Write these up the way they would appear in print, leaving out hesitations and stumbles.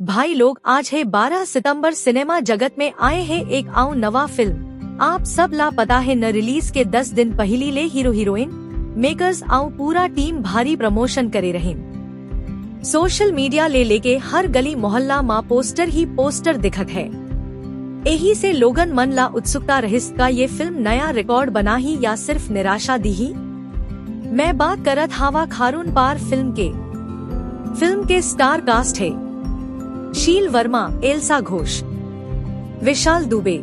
भाई लोग, आज है 12 सितंबर। सिनेमा जगत में आए हैं एक आउ नवा फिल्म। आप सब ला पता है न, रिलीज के 10 दिन पहली ले हीरो हीरोइन मेकर्स आउ पूरा टीम भारी प्रमोशन करे रहे। सोशल मीडिया ले लेके हर गली मोहल्ला माँ पोस्टर ही पोस्टर दिखत है। यही से लोगन मन ला उत्सुकता रहिस का ये फिल्म नया रिकॉर्ड बना ही या सिर्फ निराशा दी ही। मैं बात करत हावा खारून पार फिल्म के स्टार कास्ट है शील वर्मा, एल्सा घोष, विशाल दुबे,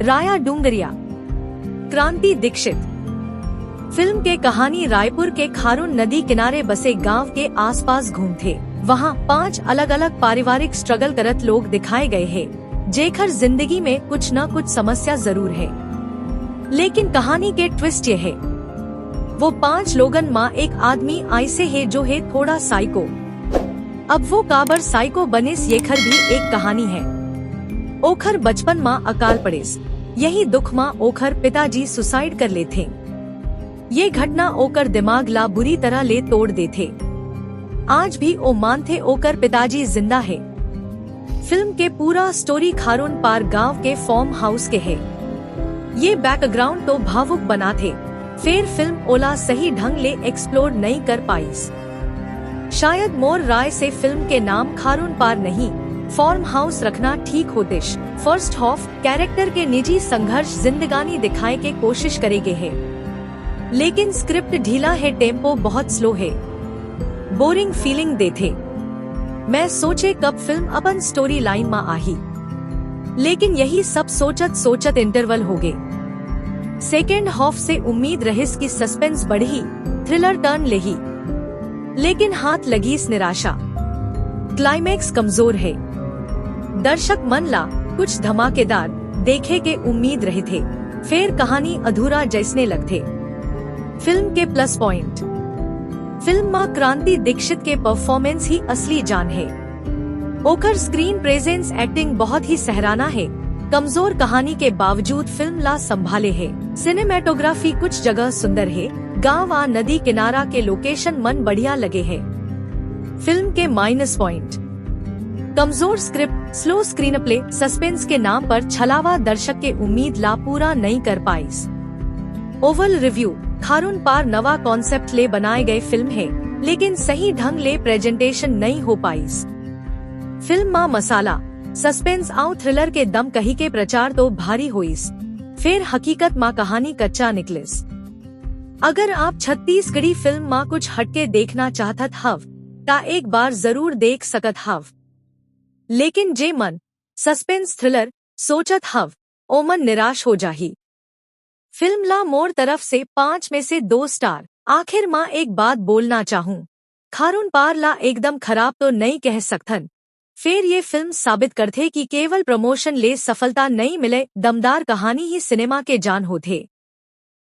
राया डूंगरिया, क्रांति दीक्षित। फिल्म के कहानी रायपुर के खारून नदी किनारे बसे गांव के आसपास घूमते वहां 5 अलग अलग पारिवारिक स्ट्रगल करत लोग दिखाए गए हैं, जेकर जिंदगी में कुछ न कुछ समस्या जरूर है। लेकिन कहानी के ट्विस्ट ये है, वो 5 लोगन माँ एक आदमी ऐसे है जो है थोड़ा साइको। अब वो काबर साइको बनेस येखर भी एक कहानी है। ओखर बचपन माँ अकाल पड़ेस, यही दुख माँ ओखर पिताजी सुसाइड कर ले थे। ये घटना ओकर दिमाग ला बुरी तरह ले तोड़ दे थे। आज भी ओ मानते ओकर पिताजी जिंदा है। फिल्म के पूरा स्टोरी खारून पार गांव के फार्म हाउस के है। ये बैकग्राउंड तो भावुक बना थे, फिर फिल्म ओला सही ढंग ले एक्सप्लोर नहीं कर पाई। शायद मोर राय से फिल्म के नाम खारून पार नहीं फार्म हाउस रखना ठीक होतेश। फर्स्ट हाफ कैरेक्टर के निजी संघर्ष जिंदगानी दिखाए के कोशिश करेगे है, लेकिन स्क्रिप्ट ढीला है, टेम्पो बहुत स्लो है, बोरिंग फीलिंग देते। मैं सोचे कब फिल्म अपन स्टोरी लाइन में आही, लेकिन यही सब सोचत सोचत इंटरवल हो गए। सेकेंड हाफ से उम्मीद रहिस की सस्पेंस बढ़ी, थ्रिलर टर्न लेही, लेकिन हाथ लगी इस निराशा। क्लाइमैक्स कमजोर है। दर्शक मन ला कुछ धमाकेदार देखे के उम्मीद रहे थे, फिर कहानी अधूरा जैसने लगते। फिल्म के प्लस पॉइंट, फिल्म में क्रांति दीक्षित के परफॉर्मेंस ही असली जान है। ओकर स्क्रीन प्रेजेंस, एक्टिंग बहुत ही सराहना है। कमजोर कहानी के बावजूद फिल्म ला संभाले है। सिनेमेटोग्राफी कुछ जगह सुंदर है, गांव आ नदी किनारा के लोकेशन मन बढ़िया लगे है। फिल्म के माइनस पॉइंट, कमजोर script, slow screen play, suspense के नाम पर छलावा दर्शक के उम्मीद ला पूरा नहीं कर पाई। ओवरऑल रिव्यू, खारून पार नवा कॉन्सेप्ट ले बनाए गए फिल्म है, लेकिन सही ढंग ले प्रेजेंटेशन नहीं हो पाई। फिल्म मा मसाला, सस्पेंस आउ थ्रिलर के दम कही के प्रचार तो भारी हुईस, फिर हकीकत माँ कहानी कच्चा निकलिस। अगर आप छत्तीसगढ़ी फिल्म माँ कुछ हटके देखना चाहत हव ता एक बार जरूर देख सकत हव, लेकिन जे मन सस्पेंस थ्रिलर सोचत हव ओ मन निराश हो जाही। फिल्म ला मोर तरफ से 5 में से 2 स्टार। आखिर माँ एक बात बोलना चाहूँ, खारून पार ला एकदम खराब तो नहीं कह सकथन। फिर ये फिल्म साबित करते कि केवल प्रमोशन ले सफलता नहीं मिले, दमदार कहानी ही सिनेमा के जान होते।